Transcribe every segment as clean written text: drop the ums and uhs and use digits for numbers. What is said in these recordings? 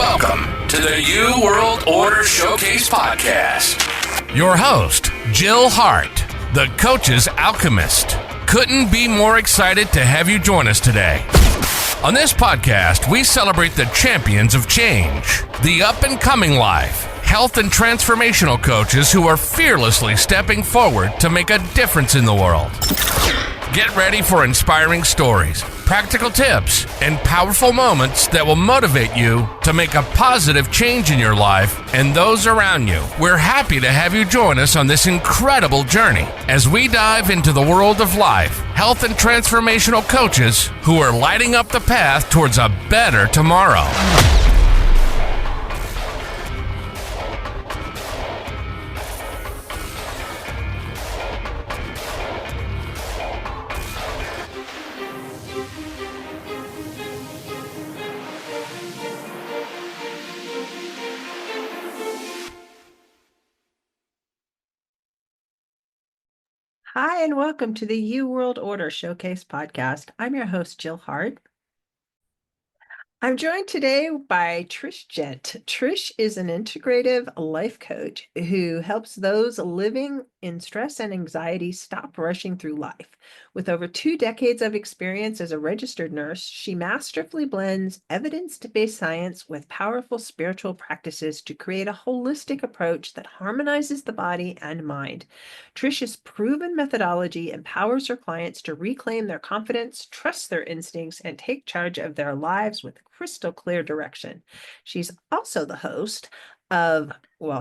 Welcome to the New World Order Showcase Podcast. Your host, Jill Hart, the Coach's Alchemist. Couldn't be more excited to have you join us today. On this podcast, we celebrate the champions of change, the up-and-coming life, health and transformational coaches who are fearlessly stepping forward to make a difference in the world. Get ready for inspiring stories, practical tips, and powerful moments that will motivate you to make a positive change in your life and those around you. We're happy to have you join us on this incredible journey as we dive into the world of life, health, and transformational coaches who are lighting up the path towards a better tomorrow. Hi, and welcome to the New World Order Showcase Podcast. I'm your host, Jill Hart. I'm joined today by Trish Gent. Trish is an integrative life coach who helps those living in stress and anxiety stop rushing through life. With over 2 decades of experience as a registered nurse, she masterfully blends evidence-based science with powerful spiritual practices to create a holistic approach that harmonizes the body and mind. Trish's proven methodology empowers her clients to reclaim their confidence, trust their instincts, and take charge of their lives with crystal clear direction. She's also the host of,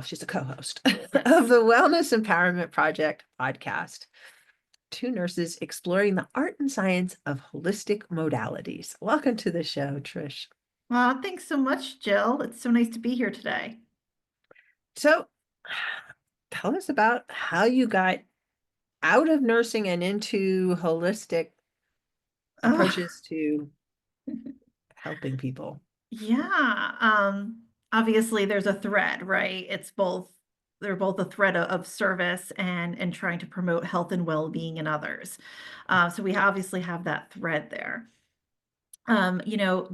she's a co-host of the Wellness Empowerment Project podcast. 2 nurses exploring the art and science of holistic modalities. Welcome to the show, Trish. Well, thanks so much, Jill. It's so nice to be here today. So tell us about how you got out of nursing and into holistic approaches to helping people. Yeah. Obviously there's a thread, right? They're both a thread of service and trying to promote health and well-being in others. So we obviously have that thread there.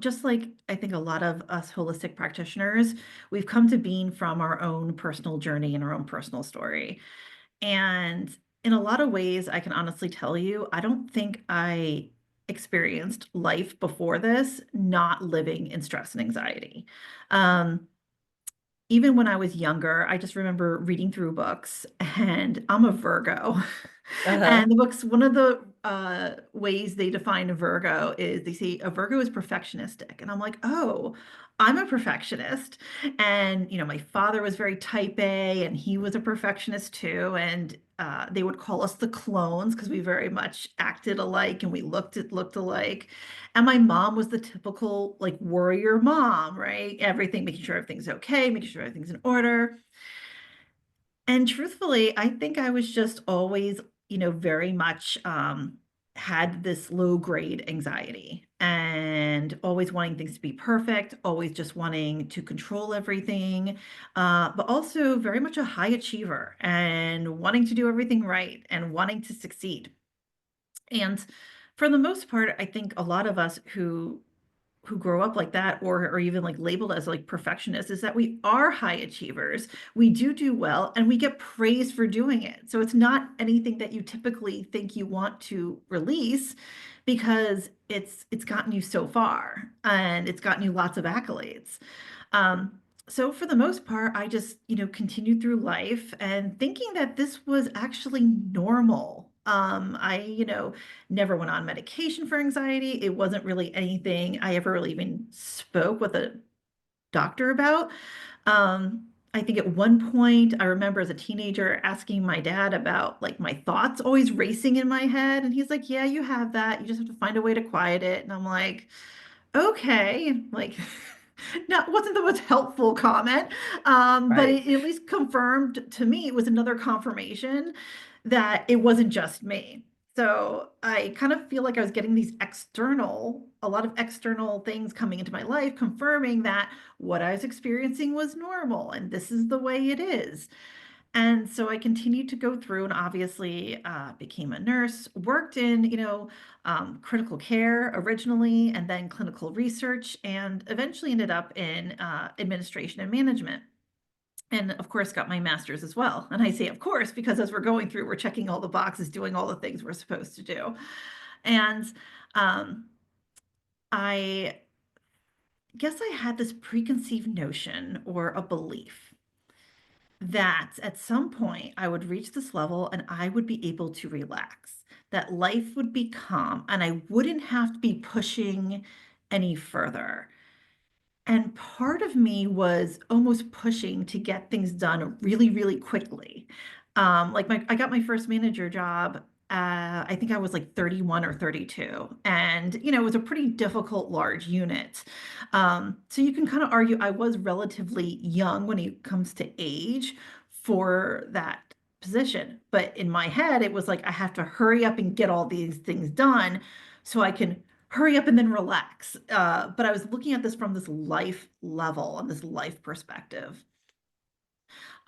Just like I think a lot of us holistic practitioners, we've come to being from our own personal journey and our own personal story. And in a lot of ways, I can honestly tell you, I don't think I experienced life before this not living in stress and anxiety. Even when I was younger, I just remember reading through books, and I'm a Virgo. And the books, one of the ways they define a Virgo is they say a Virgo is perfectionistic. And I'm like, oh, I'm a perfectionist. And, my father was very type A and he was a perfectionist too. And they would call us the clones because we very much acted alike and we looked alike. And my mom was the typical like warrior mom, right? Everything, making sure everything's okay, making sure everything's in order. And truthfully, I think I was just always, very much had this low grade anxiety and always wanting things to be perfect, always just wanting to control everything, but also very much a high achiever and wanting to do everything right and wanting to succeed. And for the most part, I think a lot of us who grow up like that or even like labeled as like perfectionists is that we are high achievers. We do well and we get praised for doing it. So it's not anything that you typically think you want to release because it's gotten you so far and it's gotten you lots of accolades. So for the most part, I just, continued through life and thinking that this was actually normal. I never went on medication for anxiety. It wasn't really anything I ever really even spoke with a doctor about. I think at one point, I remember as a teenager asking my dad about like my thoughts always racing in my head. And he's like, yeah, you have that. You just have to find a way to quiet it. And I'm like, okay, like wasn't the most helpful comment. But it at least confirmed to me, it was another confirmation that it wasn't just me. So I kind of feel like I was getting a lot of external things coming into my life, confirming that what I was experiencing was normal and this is the way it is. And so I continued to go through and obviously became a nurse, worked in, critical care originally, and then clinical research, and eventually ended up in administration and management. And of course, got my master's as well. And I say, of course, because as we're going through, we're checking all the boxes, doing all the things we're supposed to do. And um, I guess I had this preconceived notion or a belief that at some point I would reach this level and I would be able to relax, that life would be calm and I wouldn't have to be pushing any further. And part of me was almost pushing to get things done really, really quickly. I got my first manager job. I think I was like 31 or 32, and it was a pretty difficult large unit. So you can kind of argue I was relatively young when it comes to age for that position. But in my head, it was like I have to hurry up and get all these things done so I can hurry up and then relax. But I was looking at this from this life level and this life perspective.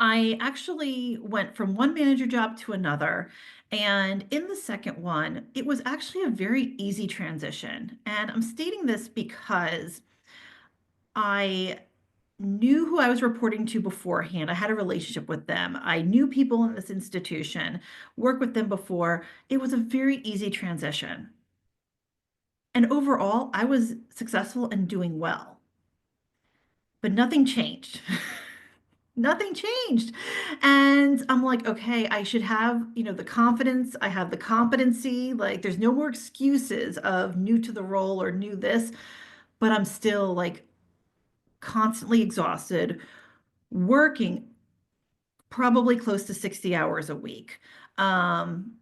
I actually went from one manager job to another. And in the second one, it was actually a very easy transition. And I'm stating this because I knew who I was reporting to beforehand. I had a relationship with them. I knew people in this institution, worked with them before. It was a very easy transition. And overall, I was successful and doing well, but nothing changed. Nothing changed. And I'm like, okay, I should have, the confidence. I have the competency. Like, there's no more excuses of new to the role or new this, but I'm still like constantly exhausted, working probably close to 60 hours a week. Um,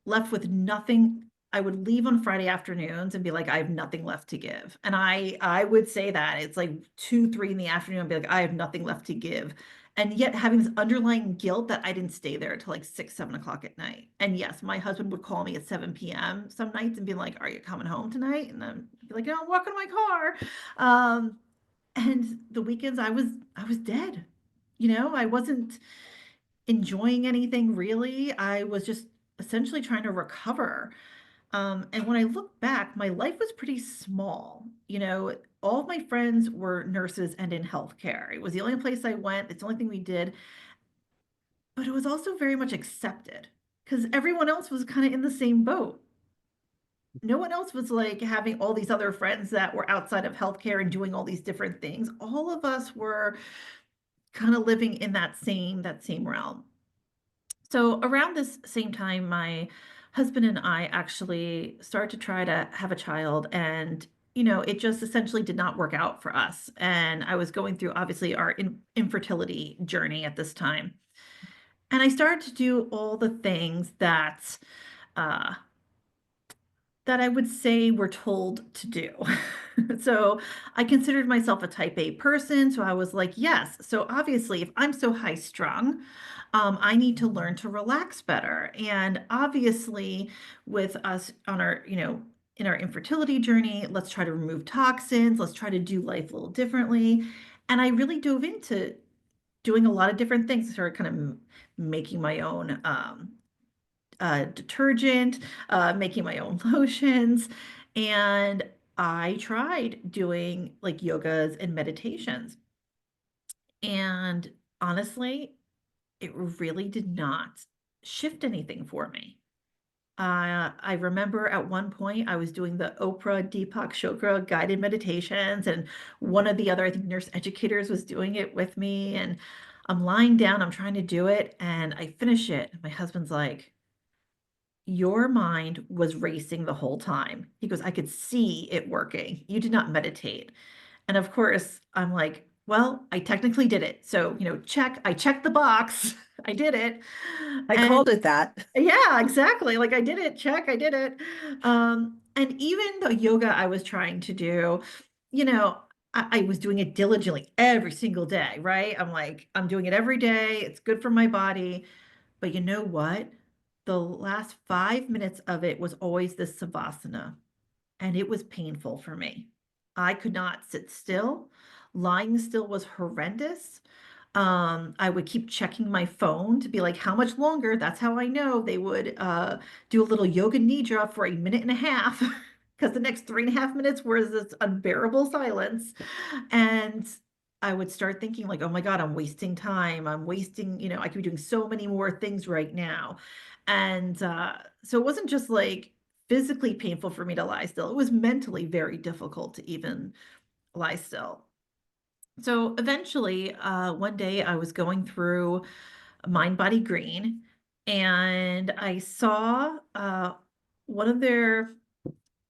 Left with nothing. I would leave on Friday afternoons and be like, I have nothing left to give. And I would say that it's like 2, 3 in the afternoon and be like, I have nothing left to give. And yet having this underlying guilt that I didn't stay there till like 6, 7 o'clock at night. And yes, my husband would call me at 7 p.m. some nights and be like, are you coming home tonight? And then be like, no, I'm walking to my car. And the weekends I was dead. I wasn't enjoying anything really. I was just essentially trying to recover. And when I look back, my life was pretty small. All of my friends were nurses and in healthcare. It was the only place I went. It's the only thing we did. But it was also very much accepted because everyone else was kind of in the same boat. No one else was like having all these other friends that were outside of healthcare and doing all these different things. All of us were kind of living in that same realm. So around this same time, my husband and I actually started to try to have a child, and it just essentially did not work out for us. And I was going through obviously our infertility journey at this time, and I started to do all the things uh, that I would say we're told to do. So I considered myself a type A person. So I was like, yes. So obviously, if I'm so high strung, I need to learn to relax better. And obviously, with us on our, in our infertility journey, let's try to remove toxins. Let's try to do life a little differently. And I really dove into doing a lot of different things. I started kind of making my own detergent, making my own lotions. And I tried doing like yogas and meditations. And honestly, it really did not shift anything for me. I remember at one point I was doing the Oprah Deepak Chopra guided meditations, and one of the other, I think, nurse educators was doing it with me. And I'm lying down, I'm trying to do it, and I finish it. My husband's like, your mind was racing the whole time. He goes, I could see it working. You did not meditate. And of course, I'm like, well, I technically did it. So, I checked the box. I did it. I And called it that. yeah, exactly. Like I did it. Check, I did it. And even the yoga I was trying to do, you know, I was doing it diligently every single day, right? I'm like, I'm doing it every day. It's good for my body. But you know what? The last 5 minutes of it was always this savasana, and it was painful for me. I could not sit still. Lying still was horrendous. I would keep checking my phone to be like, how much longer? That's how I know. They would do a little yoga nidra for a minute and a half because the next 3.5 minutes was this unbearable silence. And I would start thinking like, oh my God, I'm wasting time. I'm wasting, I could be doing so many more things right now. And so it wasn't just like physically painful for me to lie still. It was mentally very difficult to even lie still. So eventually, one day I was going through Mind Body Green and I saw one of their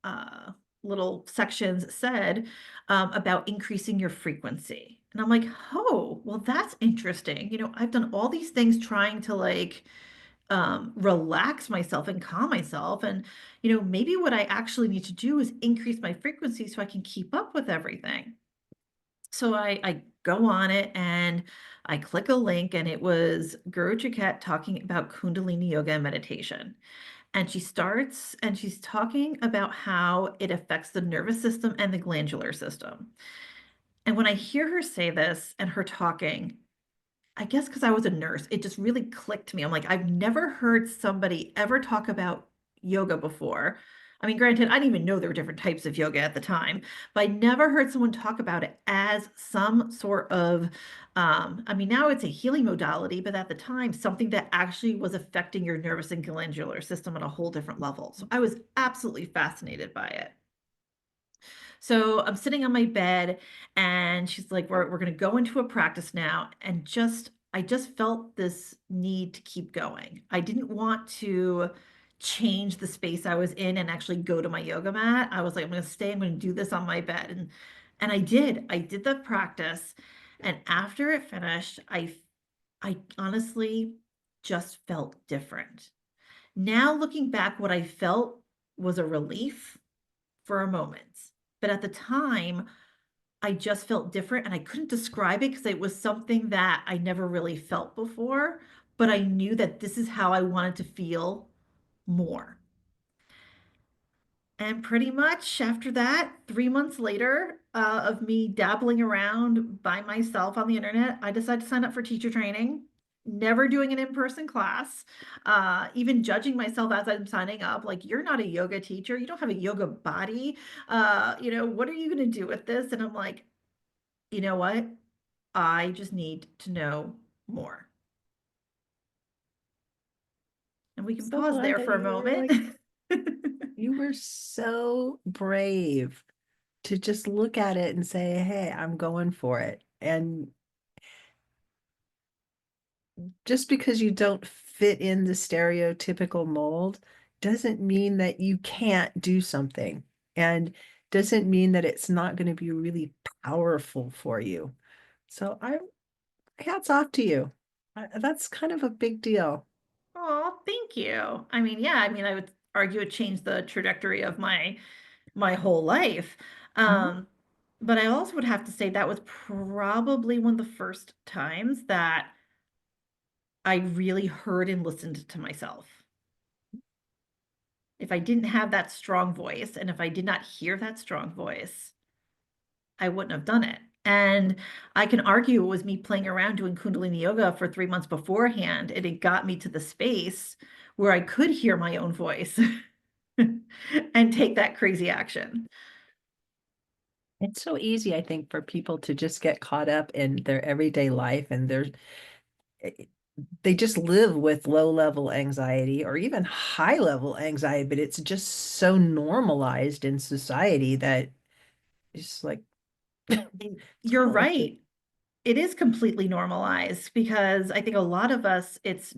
uh, little sections said about increasing your frequency. And I'm like, oh, well, that's interesting. I've done all these things trying to like relax myself and calm myself. And, maybe what I actually need to do is increase my frequency so I can keep up with everything. So I go on it and I click a link, and it was Guru Jaquette talking about Kundalini Yoga and meditation. And she starts and she's talking about how it affects the nervous system and the glandular system. And when I hear her say this and her talking, I guess because I was a nurse, it just really clicked to me. I'm like, I've never heard somebody ever talk about yoga before. I mean, granted, I didn't even know there were different types of yoga at the time, but I never heard someone talk about it as some sort of, I mean, now it's a healing modality, but at the time, something that actually was affecting your nervous and glandular system on a whole different level. So I was absolutely fascinated by it. So I'm sitting on my bed and she's like, we're going to go into a practice now. And I just felt this need to keep going. I didn't want to change the space I was in and actually go to my yoga mat. I was like, I'm going to stay, I'm going to do this on my bed. And I did the practice. And after it finished, I honestly just felt different. Now looking back, what I felt was a relief for a moment. But at the time, I just felt different and I couldn't describe it because it was something that I never really felt before. But I knew that this is how I wanted to feel more. And pretty much after that, 3 months later, of me dabbling around by myself on the internet, I decided to sign up for teacher training. Never doing an in-person class, even judging myself as I'm signing up, like, you're not a yoga teacher, you don't have a yoga body. What are you going to do with this? And I'm like, you know what? I just need to know more. And we can So pause glad there that for a you were moment. like, you were so brave to just look at it and say, hey, I'm going for it. And just because you don't fit in the stereotypical mold doesn't mean that you can't do something, and doesn't mean that it's not going to be really powerful for you. So hats off to you. That's kind of a big deal. Oh, thank you. I mean, yeah, I mean, I would argue it changed the trajectory of my whole life. Mhm. But I also would have to say that was probably one of the first times that I really heard and listened to myself. If I didn't have that strong voice, and if I did not hear that strong voice, I wouldn't have done it. And I can argue it was me playing around doing Kundalini Yoga for 3 months beforehand, and it got me to the space where I could hear my own voice and take that crazy action. It's so easy, I think, for people to just get caught up in their everyday life, and eh, they just live with low level anxiety or even high level anxiety, but it's just so normalized in society that it's like And it's you're kind of like the right. It is completely normalized because I think a lot of us, it's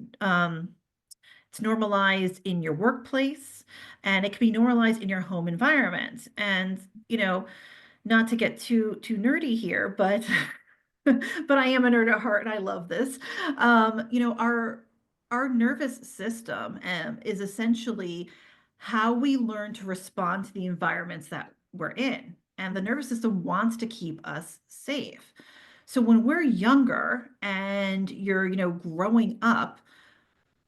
normalized in your workplace and it can be normalized in your home environment. And, not to get too nerdy here, but but I am a nerd at heart and I love this. Our nervous system is essentially how we learn to respond to the environments that we're in. And the nervous system wants to keep us safe. So when we're younger and you're, growing up,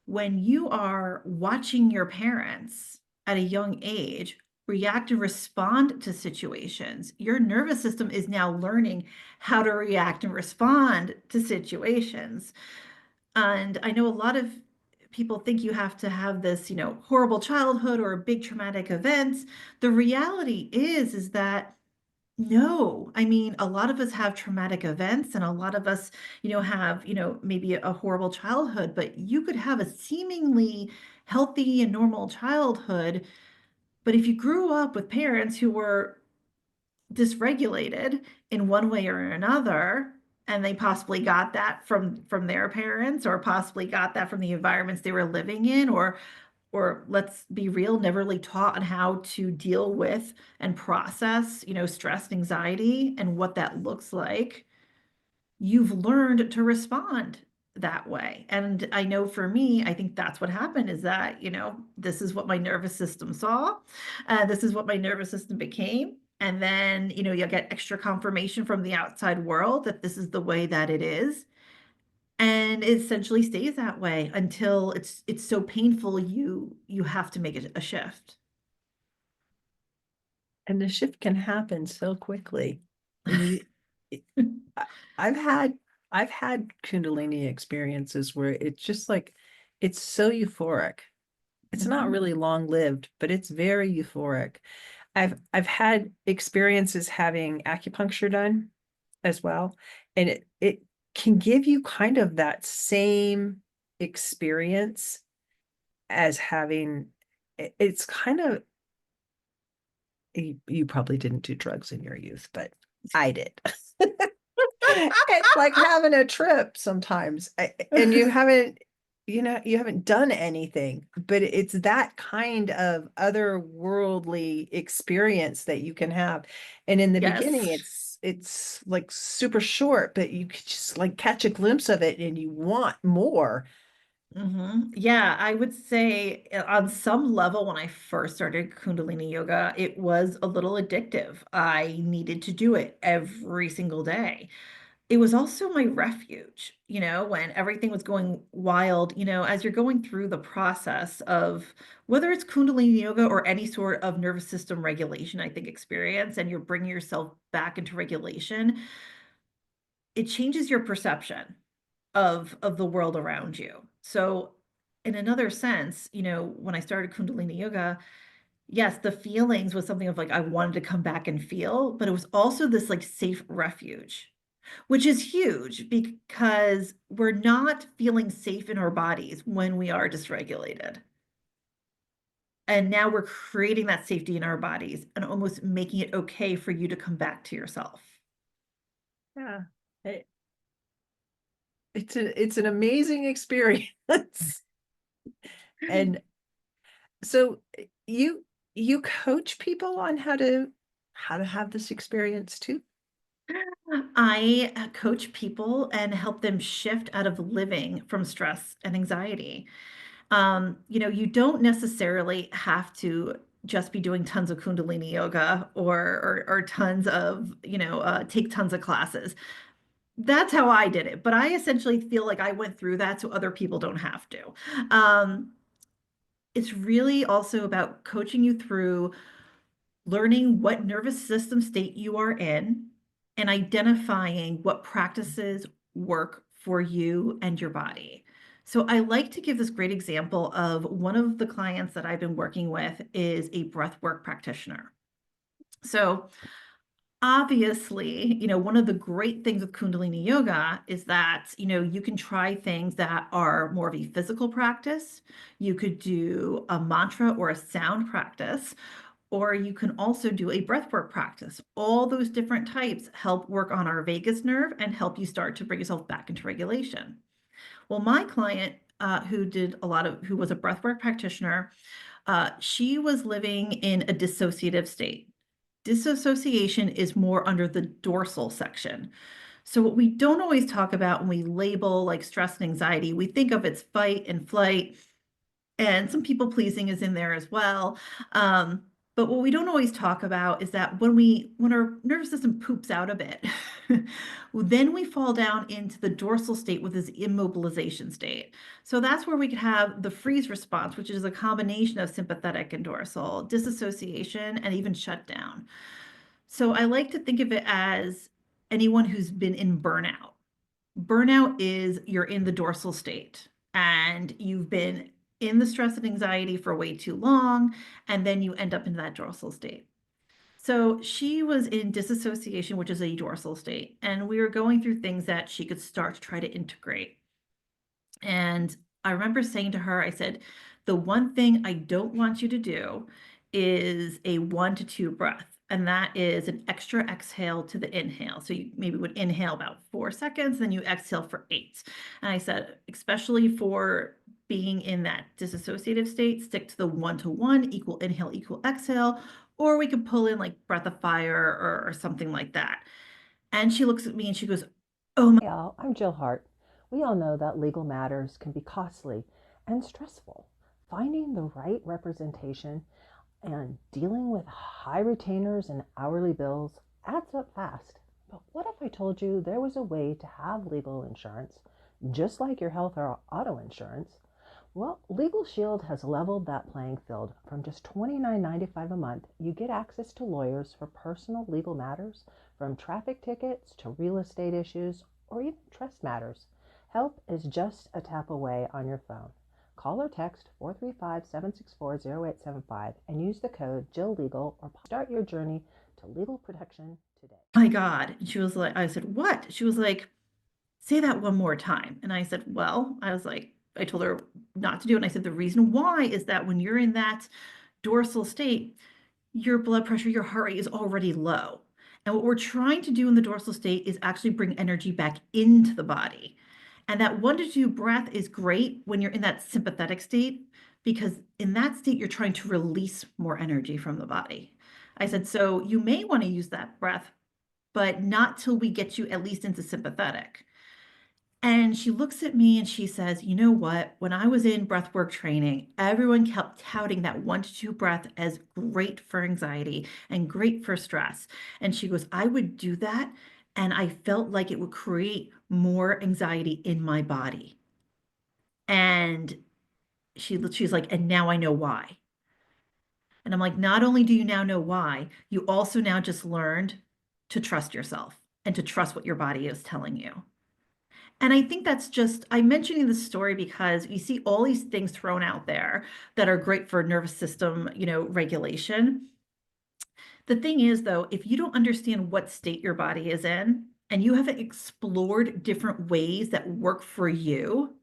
when you are watching your parents at a young age react and respond to situations. Your nervous system is now learning how to react and respond to situations. And I know a lot of people think you have to have this, horrible childhood or big traumatic events. The reality is that no, I mean, a lot of us have traumatic events and a lot of us, have, maybe a horrible childhood, but you could have a seemingly healthy and normal childhood. But if you grew up with parents who were dysregulated in one way or another, and they possibly got that from their parents or possibly got that from the environments they were living in, or let's be real, never really taught on how to deal with and process, stress and anxiety and what that looks like, you've learned to respond that way. And I know for me, I think that's what happened is that, this is what my nervous system saw. This is what my nervous system became. And then, you'll get extra confirmation from the outside world that this is the way that it is. And it essentially stays that way until it's so painful you have to make a shift. And the shift can happen so quickly. And I've had Kundalini experiences where it's just like it's so euphoric. It's not really long lived, but it's very euphoric. I've had experiences having acupuncture done as well, and it can give you kind of that same experience as having it's kind of you probably didn't do drugs in your youth, but I did. It's like having a trip sometimes, and you haven't done anything, but it's that kind of otherworldly experience that you can have. And in the beginning, Yes. it's like super short, but you could just like catch a glimpse of it and you want more. Yeah, I would say on some level, when I first started Kundalini Yoga, it was a little addictive. I needed to do it every single day. It was also my refuge, when everything was going wild, as you're going through the process of whether it's Kundalini Yoga or any sort of nervous system regulation, I think, experience, and you're bringing yourself back into regulation, it changes your perception of the world around you. So in another sense, when I started Kundalini Yoga, yes, the feelings was something of like I wanted to come back and feel, but it was also this like safe refuge, which is huge because we're not feeling safe in our bodies when we are dysregulated. And now we're creating that safety in our bodies and almost making it okay for you to come back to yourself. Yeah. It, it's an amazing experience. And so you coach people on how to have this experience too? I coach people and help them shift out of living from stress and anxiety. You don't necessarily have to just be doing tons of Kundalini yoga or tons of, take tons of classes. That's how I did it. But I essentially feel like I went through that so other people don't have to. Um, it's really also about coaching you through learning what nervous system state you are in and identifying what practices work for you and your body. So I like to give this great example of one of the clients that I've been working with is a breathwork practitioner. So obviously, one of the great things with Kundalini Yoga is that, you can try things that are more of a physical practice. You could do a mantra or a sound practice, or you can also do a breathwork practice. All those different types help work on our vagus nerve and help you start to bring yourself back into regulation. Well, my client, who was a breathwork practitioner, she was living in a dissociative state. Disassociation is more under the dorsal section. So what we don't always talk about when we label like stress and anxiety, we think of it's fight and flight, and some people pleasing is in there as well. But what we don't always talk about is that when our nervous system poops out a bit, Then we fall down into the dorsal state with this immobilization state. So that's where we could have the freeze response, which is a combination of sympathetic and dorsal, disassociation, and even shutdown. So I like to think of it as anyone who's been in burnout. Burnout is you're in the dorsal state and you've been in the stress and anxiety for way too long, and then you end up in that dorsal state. So she was in disassociation, which is a dorsal state, and we were going through things that she could start to try to integrate. And I remember saying to her, I said, the one thing I don't want you to do is a 1 to 2 breath. And that is an extra exhale to the inhale. So you maybe would inhale about 4 seconds, then you exhale for 8. And I said, especially for being in that disassociative state, stick to the 1 to 1, equal inhale, equal exhale, or we could pull in like breath of fire or something like that. And she looks at me and she goes, oh my. Hey all, I'm Jill Hart. We all know that legal matters can be costly and stressful. Finding the right representation and dealing with high retainers and hourly bills adds up fast. But what if I told you there was a way to have legal insurance, just like your health or auto insurance? Well, Legal Shield has leveled that playing field. From just $29.95 a month, you get access to lawyers for personal legal matters, from traffic tickets to real estate issues or even trust matters. Help is just a tap away on your phone. Call or text 435-764-0875 and use the code JILLLEGAL or start your journey to legal protection today. My God. And she was like, I said, what? She was like, say that one more time. And I said, well, I was like, I told her not to do it. And I said, the reason why is that when you're in that dorsal state, your blood pressure, your heart rate is already low. And what we're trying to do in the dorsal state is actually bring energy back into the body. And that 1 to 2 breath is great when you're in that sympathetic state, because in that state, you're trying to release more energy from the body. I said, so you may want to use that breath, but not till we get you at least into sympathetic. And she looks at me and she says, you know what? When I was in breathwork training, everyone kept touting that 1 to 2 breath as great for anxiety and great for stress. And she goes, I would do that, and I felt like it would create more anxiety in my body. And she's like, and now I know why. And I'm like, not only do you now know why, you also now just learned to trust yourself and to trust what your body is telling you. And I think that's just, I'm mentioning this story because you see all these things thrown out there that are great for nervous system, regulation. The thing is, though, if you don't understand what state your body is in and you haven't explored different ways that work for you,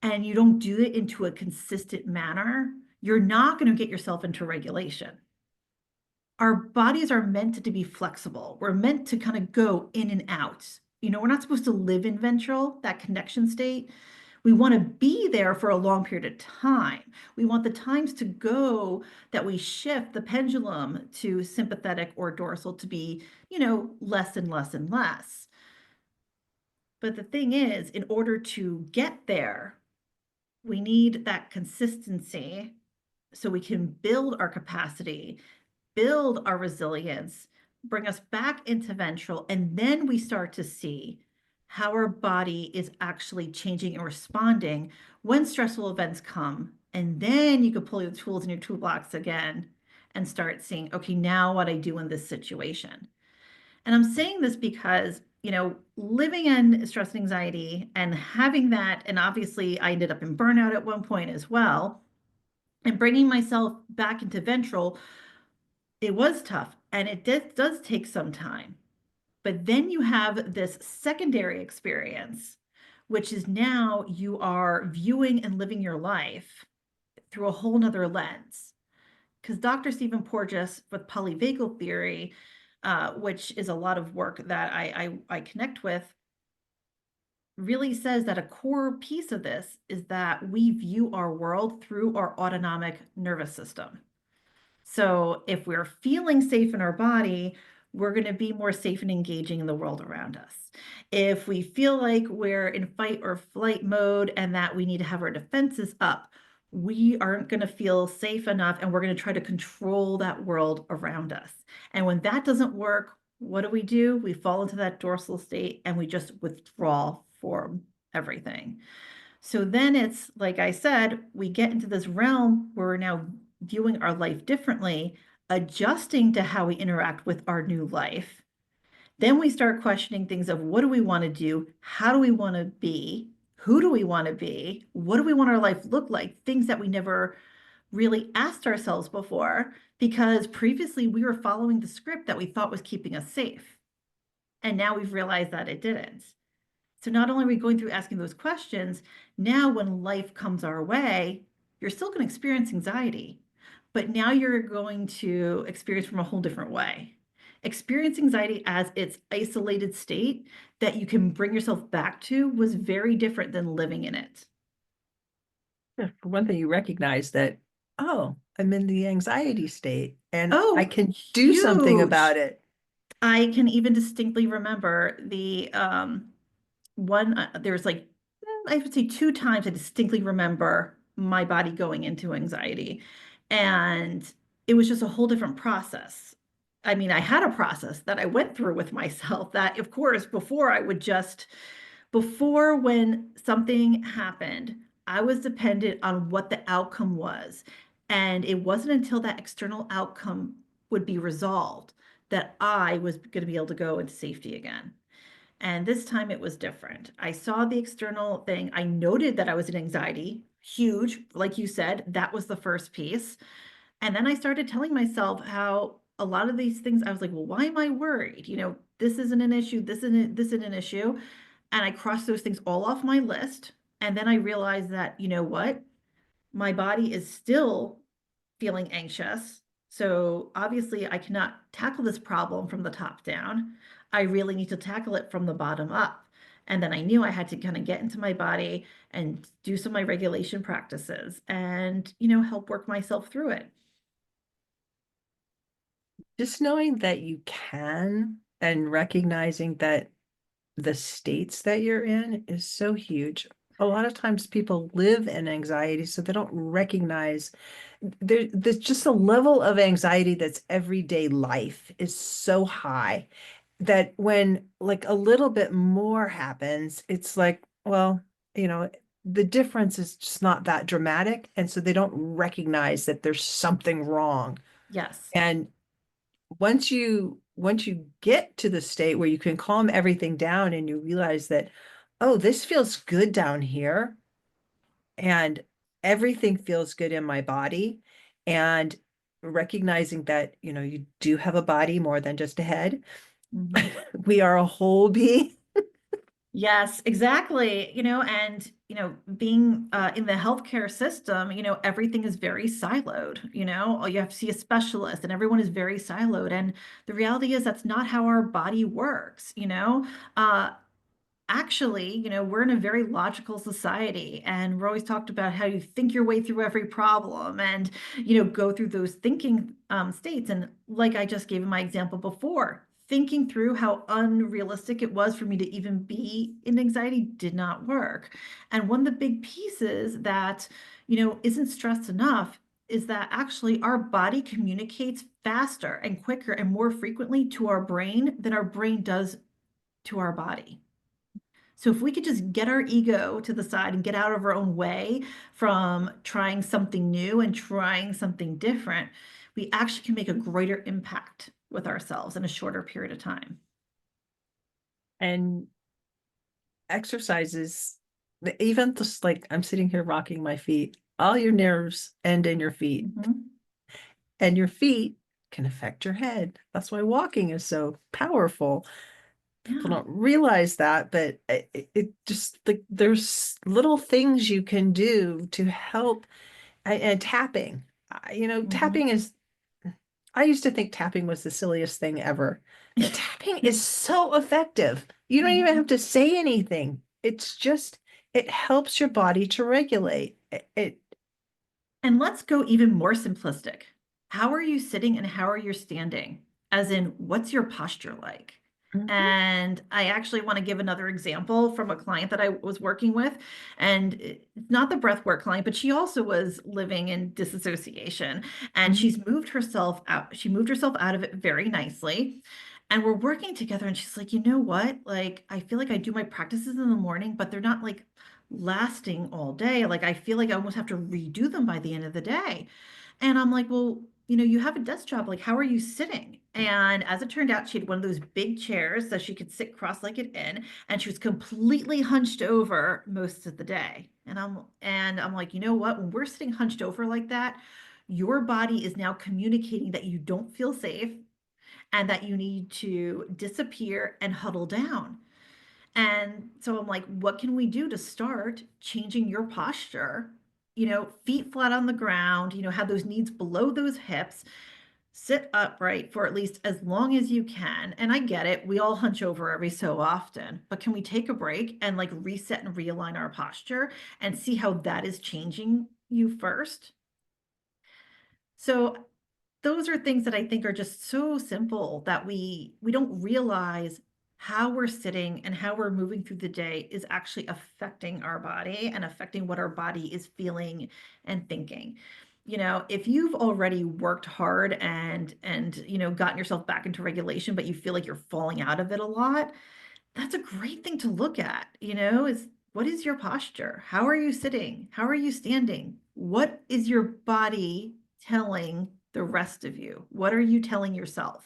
and you don't do it into a consistent manner, you're not going to get yourself into regulation. Our bodies are meant to be flexible. We're meant to kind of go in and out. We're not supposed to live in ventral, that connection state. We want to be there for a long period of time. We want the times to go that we shift the pendulum to sympathetic or dorsal to be, less and less and less. But the thing is, in order to get there, we need that consistency so we can build our capacity, build our resilience, bring us back into ventral, and then we start to see how our body is actually changing and responding when stressful events come. And then you can pull your tools in your toolbox again and start seeing, okay, now what I do in this situation. And I'm saying this because, living in stress and anxiety and having that, and obviously I ended up in burnout at one point as well, and bringing myself back into ventral, it was tough, and it does take some time. But then you have this secondary experience, which is now you are viewing and living your life through a whole nother lens. Because Dr. Stephen Porges with polyvagal theory, which is a lot of work that I connect with, really says that a core piece of this is that we view our world through our autonomic nervous system. So if we're feeling safe in our body, we're going to be more safe and engaging in the world around us. If we feel like we're in fight or flight mode and that we need to have our defenses up, we aren't going to feel safe enough, and we're going to try to control that world around us. And when that doesn't work, what do? We fall into that dorsal state and we just withdraw from everything. So then it's like I said, we get into this realm where we're now viewing our life differently, adjusting to how we interact with our new life. Then we start questioning things of what do we want to do? How do we want to be? Who do we want to be? What do we want our life look like? Things that we never really asked ourselves before because previously we were following the script that we thought was keeping us safe. And now we've realized that it didn't. So not only are we going through asking those questions, now when life comes our way, you're still going to experience anxiety, but now you're going to experience from a whole different way. Experience anxiety as its isolated state that you can bring yourself back to was very different than living in it. For one thing, you recognize that, oh, I'm in the anxiety state and I Oh, can do something huge. about it. I can even distinctly remember the one, there's like, I would say 2 times I distinctly remember my body going into anxiety. And it was just a whole different process. I mean, I had a process that I went through with myself that, of course, before when something happened, I was dependent on what the outcome was. And it wasn't until that external outcome would be resolved that I was going to be able to go into safety again. And this time it was different. I saw the external thing. I noted that I was in anxiety, huge. Like you said, that was the first piece. And then I started telling myself how a lot of these things, I was like, well, why am I worried? This isn't an issue. This isn't an issue. And I crossed those things all off my list. And then I realized that, you know what? My body is still feeling anxious. So obviously, I cannot tackle this problem from the top down. I really need to tackle it from the bottom up. And then I knew I had to kind of get into my body and do some of my regulation practices and, help work myself through it. Just knowing that you can and recognizing that the states that you're in is so huge. A lot of times people live in anxiety, so they don't recognize there's just a level of anxiety that's everyday life is so high that when like a little bit more happens, it's like, well, the difference is just not that dramatic. And so they don't recognize that there's something wrong. Yes. And once you get to the state where you can calm everything down and you realize that, oh, this feels good down here and everything feels good in my body, and recognizing that you do have a body more than just a head. Mhm. We are a whole being. Yes, exactly. And, being in the healthcare system, everything is very siloed. You have to see a specialist and everyone is very siloed. And the reality is that's not how our body works. Uh, Actually, we're in a very logical society, and we're always talked about how you think your way through every problem and, go through those thinking states. And like I just gave my example before, thinking through how unrealistic it was for me to even be in anxiety did not work. And one of the big pieces that, isn't stressed enough is that actually our body communicates faster and quicker and more frequently to our brain than our brain does to our body. So if we could just get our ego to the side and get out of our own way from trying something new and trying something different, we actually can make a greater impact with ourselves in a shorter period of time. And exercises, even just like I'm sitting here rocking my feet, all your nerves end in your feet, and your feet can affect your head. That's why walking is so powerful. People Yeah. don't realize that, but it just like there's little things you can do to help. And tapping, tapping is, I used to think tapping was the silliest thing ever, but tapping is so effective. You don't even have to say anything. It's just, it helps your body to regulate. And let's go even more simplistic. How are you sitting and how are you standing? As in, what's your posture like? Mhm. And I actually want to give another example from a client that I was working with. And it's not the breathwork client, but she also was living in disassociation. And Mhm. she's moved herself out. She moved herself out of it very nicely. And we're working together, and she's like, you know what? Like, I feel like I do my practices in the morning, but they're not like lasting all day. Like, I feel like I almost have to redo them by the end of the day. And I'm like, well, you have a desk job. Like, how are you sitting? And as it turned out, she had one of those big chairs that she could sit cross-legged in, and she was completely hunched over most of the day. And I'm like, you know what? When we're sitting hunched over like that, your body is now communicating that you don't feel safe and that you need to disappear and huddle down. And so I'm like, what can we do to start changing your posture? Feet flat on the ground, have those knees below those hips, sit upright for at least as long as you can. And I get it, we all hunch over every so often, but can we take a break and like reset and realign our posture and see how that is changing you first? So those are things that I think are just so simple that we don't realize how we're sitting and how we're moving through the day is actually affecting our body and affecting what our body is feeling and thinking. If you've already worked hard and gotten yourself back into regulation, but you feel like you're falling out of it a lot, that's a great thing to look at, is what is your posture? How are you sitting? How are you standing? What is your body telling the rest of you? What are you telling yourself?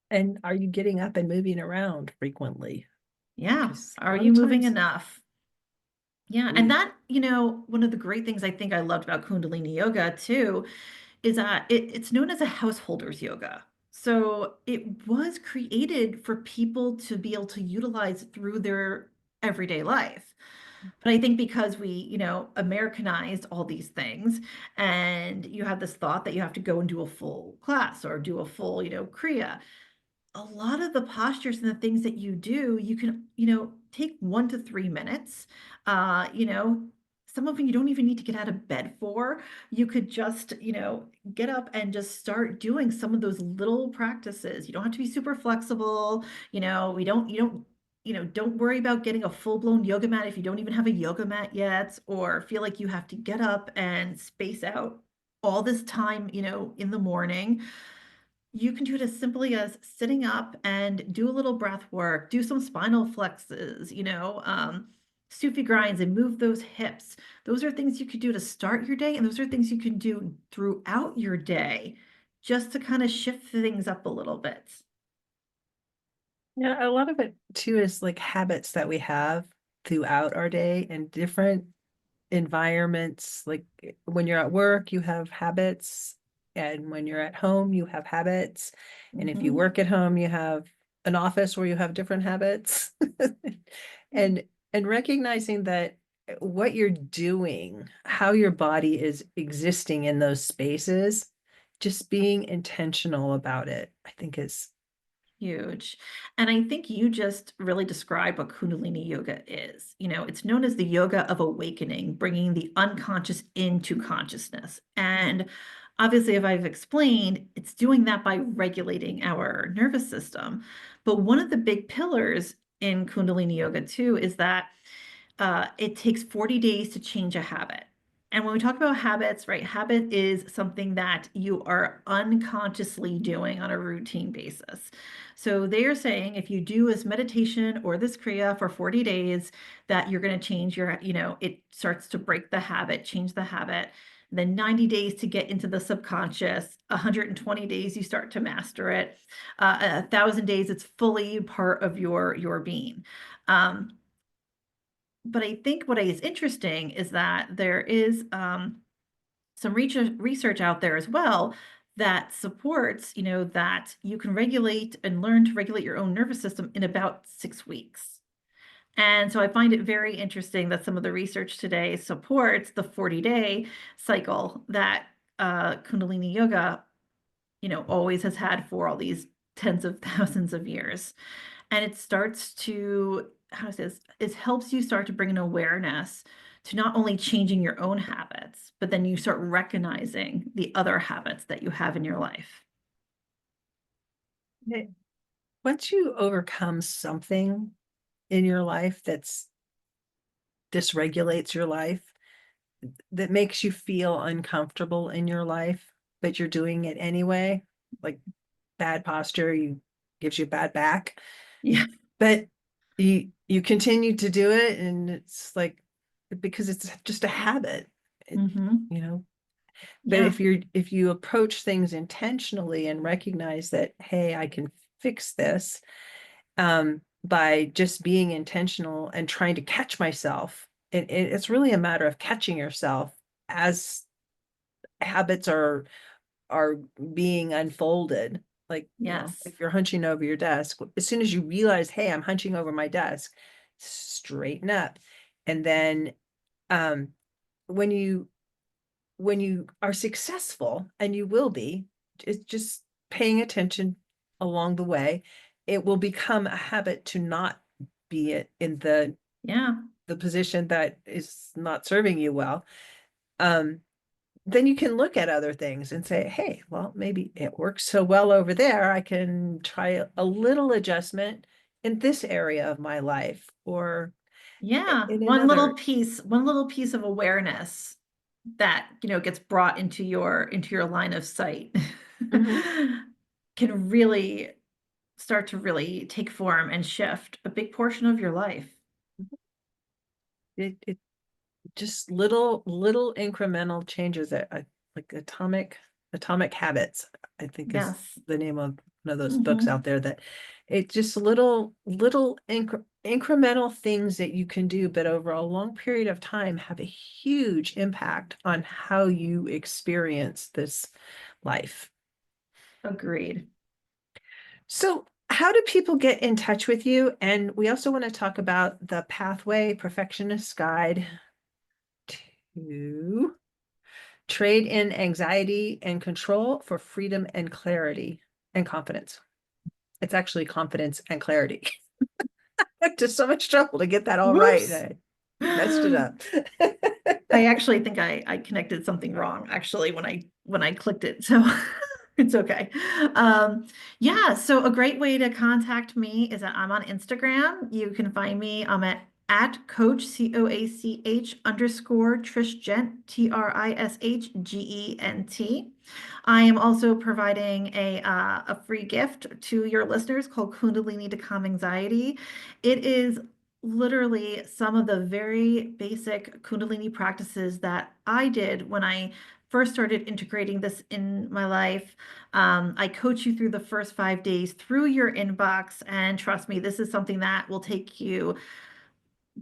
And are you getting up and moving around frequently? Yeah. Because a Are lot you of moving times enough? Yeah. And we, that, one of the great things I think I loved about Kundalini Yoga too is that it's known as a householder's yoga. So it was created for people to be able to utilize through their everyday life. But I think because we, Americanized all these things, and you have this thought that you have to go and do a full class or do a full, Kriya, a lot of the postures and the things that you do, you can, take 1 to 3 minutes. Some of them you don't even need to get out of bed for. You could just, get up and just start doing some of those little practices. You don't have to be super flexible. Don't worry about getting a full-blown yoga mat if you don't even have a yoga mat yet, or feel like you have to get up and space out all this time, in the morning. You can do it as simply as sitting up and do a little breath work, do some spinal flexes, Sufi grinds and move those hips. Those are things you could do to start your day, and those are things you can do throughout your day just to kind of shift things up a little bit. yeah, a lot of it too is like habits that we have throughout our day and different environments. Like when you're at work, you have habits, and when you're at home, you have habits. And if you Mhm. work at home, you have an office where you have different habits. And recognizing that what you're doing, how your body is existing in those spaces, just being intentional about it, I think is Huge. And I think you just really described what Kundalini Yoga is. It's known as the yoga of awakening, bringing the unconscious into consciousness. And obviously, if I've explained, it's doing that by regulating our nervous system. But one of the big pillars in Kundalini Yoga, too, is that it takes 40 days to change a habit. And when we talk about habits, right, habit is something that you are unconsciously doing on a routine basis. So they are saying if you do this meditation or this Kriya for 40 days, that you're going to change your, it starts to break the habit, change the habit. Then 90 days to get into the subconscious, 120 days you start to master it, 1,000 days it's fully part of your being. But I think what is interesting is that there is some research out there as well that supports, that you can regulate and learn to regulate your own nervous system in about 6 weeks. And so I find it very interesting that some of the research today supports the 40-day cycle that Kundalini Yoga, always has had for all these tens of thousands of years. And it starts to, how to say this, it helps you start to bring an awareness to not only changing your own habits, but then you start recognizing the other habits that you have in your life. once you overcome something in your life that's dysregulates your life, that makes you feel uncomfortable in your life, but you're doing it anyway, like bad posture, gives you bad back. Yeah. But you continue to do it, and it's like, because it's just a habit. Mm-hmm. But Yeah. if you approach things intentionally and recognize that, hey, I can fix this, by just being intentional and trying to catch myself. It's really a matter of catching yourself as habits are being unfolded. Like, Yes. if you're hunching over your desk, as soon as you realize, hey, I'm hunching over my desk, straighten up. And then um, when you are successful, and you will be, it's just paying attention along the way, it will become a habit to not be in Yeah. the position that is not serving you well. Then you can look at other things and say, hey, well, maybe it works so well over there, I can try a little adjustment in this area of my life, or Yeah. in One little another. piece of awareness that, gets brought into your line of sight Mhm. can really start to really take form and shift a big portion of your life. It just little incremental changes that like atomic habits, I think, is Yes. the name of one of those books Mm-hmm. out there, that it just little incremental things that you can do, but over a long period of time, have a huge impact on how you experience this life. Agreed. So how do people get in touch with you? And we also want to talk about the Pathway Perfectionist Guide to trade in anxiety and control for freedom and clarity and confidence. It's actually confidence and clarity. I went to so much trouble to get that all right. Whoops. I messed it up. I actually think I connected something wrong actually when I clicked it. So it's okay. Yeah, so a great way to contact me is that I'm on Instagram. You can find me. I'm at Coach COACH underscore Trish Gent TRISHGENT. I am also providing a free gift to your listeners called Kundalini to Calm Anxiety. It is literally some of the very basic Kundalini practices that I did when I first started integrating this in my life. I coach you through the first 5 days through your inbox, and trust me, this is something that will take you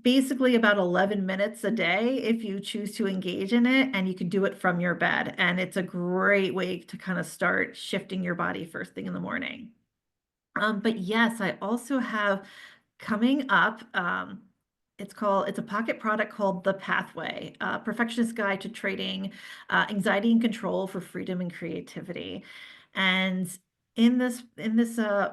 basically about 11 minutes a day if you choose to engage in it, and you can do it from your bed. And it's a great way to kind of start shifting your body first thing in the morning. But yes, I also have coming up, it's a pocket product called The Pathway, Perfectionist Guide to Trading Anxiety and Control for Freedom and Creativity. And in this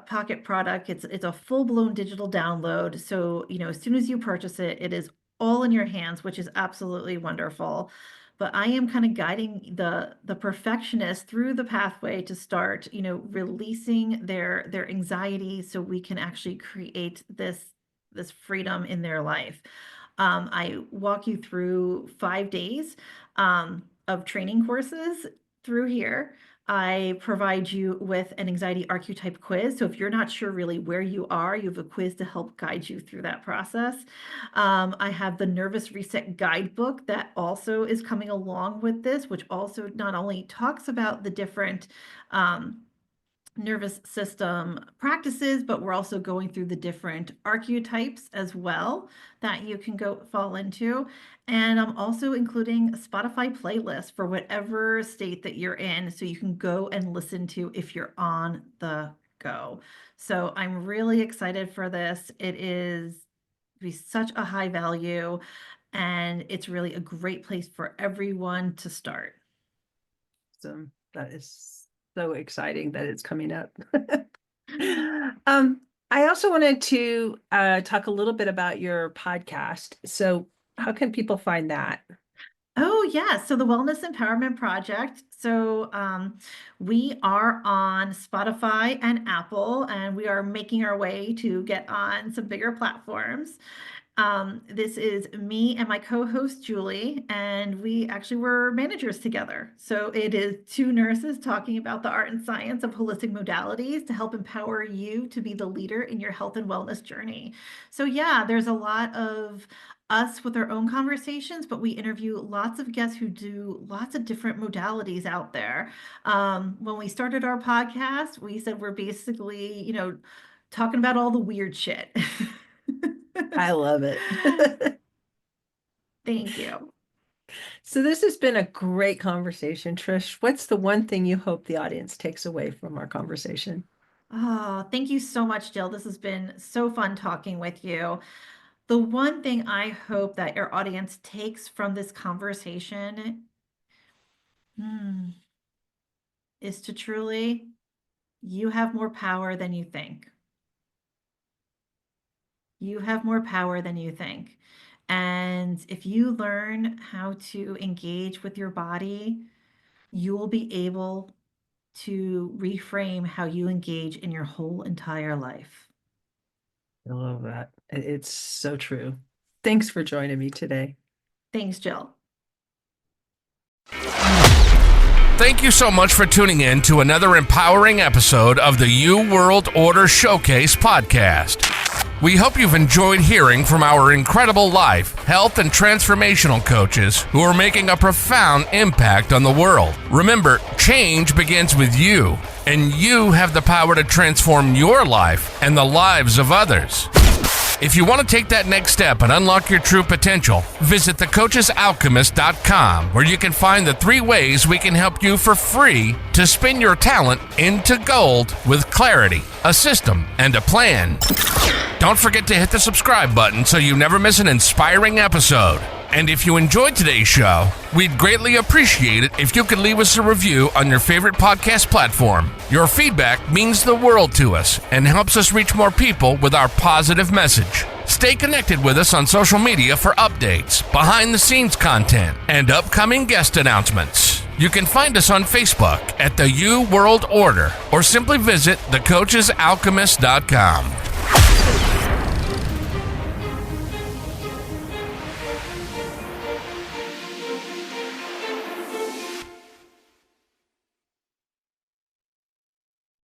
pocket product, it's a full-blown digital download. So, as soon as you purchase it, it is all in your hands, which is absolutely wonderful. But I am kind of guiding the perfectionist through the pathway to start, releasing their anxiety so we can actually create this freedom in their life. I walk you through 5 days of training courses through here. I provide you with an anxiety archetype quiz. So if you're not sure really where you are, you have a quiz to help guide you through that process. I have the Nervous Reset Guidebook that also is coming along with this, which also not only talks about the different nervous system practices, but we're also going through the different archetypes as well that you can go fall into. And I'm also including a Spotify playlist for whatever state that you're in, so you can go and listen to if you're on the go. So I'm really excited for this. It is be such a high value, and it's really a great place for everyone to start. So that is so exciting that it's coming up. I also wanted to talk a little bit about your podcast. So how can people find that? Oh, yeah. So the Wellness Empowerment Project. So we are on Spotify and Apple, and we are making our way to get on some bigger platforms. This is me and my co-host Julie, and we actually were managers together. So it is two nurses talking about the art and science of holistic modalities to help empower you to be the leader in your health and wellness journey. So yeah, there's a lot of us with our own conversations, but we interview lots of guests who do lots of different modalities out there. When we started our podcast, we said we're basically, talking about all the weird shit. I love it. Thank you. So this has been a great conversation, Trish. What's the one thing you hope the audience takes away from our conversation? Oh, thank you so much, Jill. This has been so fun talking with you. The one thing I hope that your audience takes from this conversation is to truly, you have more power than you think. You have more power than you think. And if you learn how to engage with your body, you will be able to reframe how you engage in your whole entire life. I love that. It's so true. Thanks for joining me today. Thanks, Jill. Thank you so much for tuning in to another empowering episode of the You World Order Showcase podcast. We hope you've enjoyed hearing from our incredible life, health, and transformational coaches who are making a profound impact on the world. Remember, change begins with you, and you have the power to transform your life and the lives of others. If you want to take that next step and unlock your true potential, visit thecoachesalchemist.com, where you can find the 3 ways we can help you for free to spin your talent into gold with clarity, a system, and a plan. Don't forget to hit the subscribe button so you never miss an inspiring episode. And if you enjoyed today's show, we'd greatly appreciate it if you could leave us a review on your favorite podcast platform. Your feedback means the world to us and helps us reach more people with our positive message. Stay connected with us on social media for updates, behind-the-scenes content, and upcoming guest announcements. You can find us on Facebook at the You World Order or simply visit thecoachesalchemist.com.